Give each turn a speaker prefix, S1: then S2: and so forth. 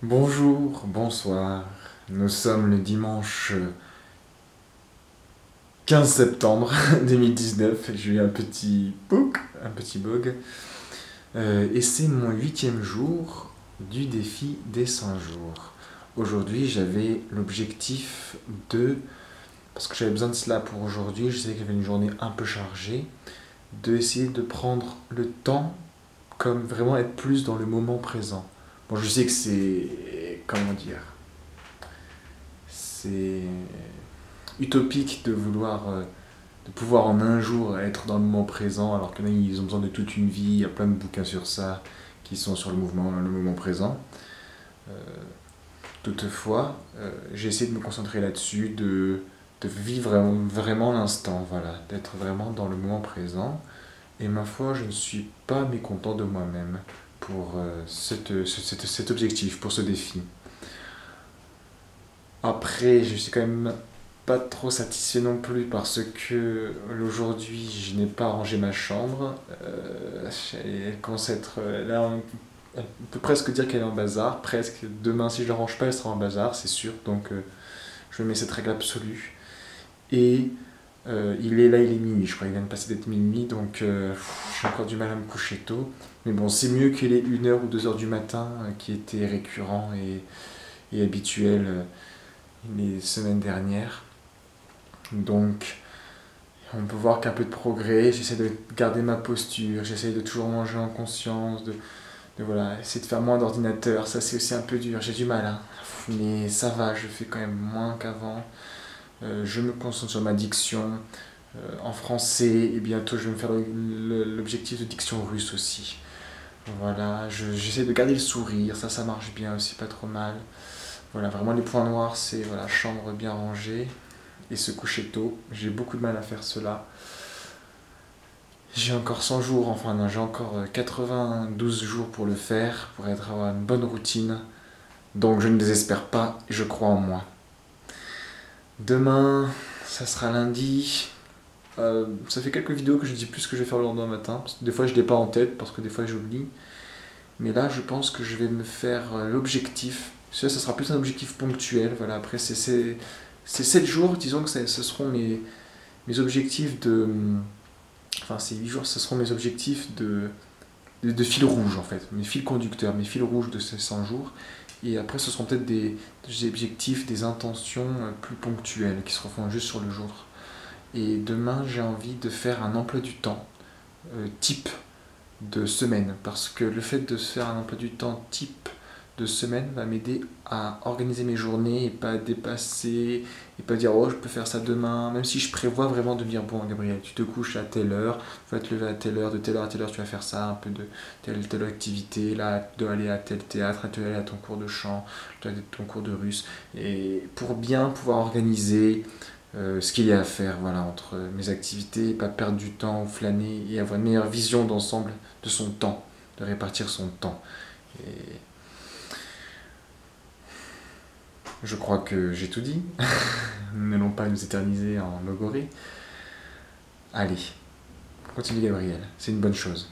S1: Bonjour, bonsoir. Nous sommes le dimanche 15 septembre 2019. J'ai eu un petit bug. Et c'est mon 8e jour du défi des 100 jours. Aujourd'hui, j'avais l'objectif parce que j'avais besoin de cela pour aujourd'hui, je sais qu'il y avait une journée un peu chargée, de essayer de prendre le temps comme vraiment être plus dans le moment présent. Bon, je sais que comment dire, c'est utopique de pouvoir en un jour être dans le moment présent, alors que là, ils ont besoin de toute une vie. Il y a plein de bouquins sur ça qui sont sur le moment présent. Euh, Toutefois, j'ai essayé de me concentrer là-dessus, de vivre vraiment l'instant, voilà, d'être vraiment dans le moment présent. Et ma foi, je ne suis pas mécontent de moi-même pour cet objectif, pour ce défi. Après, je suis quand même pas trop satisfait non plus parce que aujourd'hui je n'ai pas rangé ma chambre. Elle commence à être là, on peut presque dire qu'elle est en bazar, presque. Demain, si je la range pas, elle sera en bazar, c'est sûr. Donc je mets cette règle absolue. Et il est minuit, je crois, il vient de passer d'être minuit, donc j'ai encore du mal à me coucher tôt. Mais bon, c'est mieux qu'il est 1 heure ou 2 heures du matin, qui était récurrent et habituel les semaines dernières. Donc, on peut voir qu'un peu de progrès, j'essaie de garder ma posture, j'essaie de toujours manger en conscience, voilà, essayer de faire moins d'ordinateur, ça c'est aussi un peu dur, j'ai du mal, hein. Mais ça va, je fais quand même moins qu'avant. Je me concentre sur ma diction en français et bientôt je vais me faire l'objectif de diction russe aussi. Voilà, j'essaie de garder le sourire, ça marche bien aussi, pas trop mal. Voilà, vraiment les points noirs, c'est voilà, chambre bien rangée et se coucher tôt. J'ai beaucoup de mal à faire cela. J'ai encore 100 jours, enfin non, j'ai encore 92 jours pour le faire, pour avoir une bonne routine. Donc je ne désespère pas, je crois en moi. Demain, ça sera lundi. Ça fait quelques vidéos que je dis plus ce que je vais faire le lendemain matin. Parce que des fois je l'ai pas en tête, parce que des fois j'oublie. Mais là, je pense que je vais me faire l'objectif. Ça sera plus un objectif ponctuel. Voilà, après, c'est 7 jours, disons que ce seront mes objectifs de. Enfin, ces 8 jours, ce seront mes objectifs de fil rouge, en fait. Mes fils conducteurs, mes fils rouges de ces 100 jours. Et après, ce seront peut-être des objectifs, des intentions plus ponctuelles qui se refont juste sur le jour. Et demain, j'ai envie de faire un emploi du temps type de semaine. Parce que le fait de se faire un emploi du temps type de semaine va m'aider à organiser mes journées et pas dépasser et pas dire oh je peux faire ça demain, même si je prévois vraiment de me dire bon Gabriel tu te couches à telle heure, tu vas te lever à telle heure, de telle heure à telle heure tu vas faire ça, un peu de telle activité, là tu dois aller à tel théâtre, tu dois aller à ton cours de chant, tu dois aller à ton cours de russe, et pour bien pouvoir organiser ce qu'il y a à faire voilà, entre mes activités, pas perdre du temps ou flâner et avoir une meilleure vision d'ensemble de son temps, de répartir son temps. Et je crois que j'ai tout dit. Nous n'allons pas nous éterniser en logorée. Allez, continue Gabriel, c'est une bonne chose.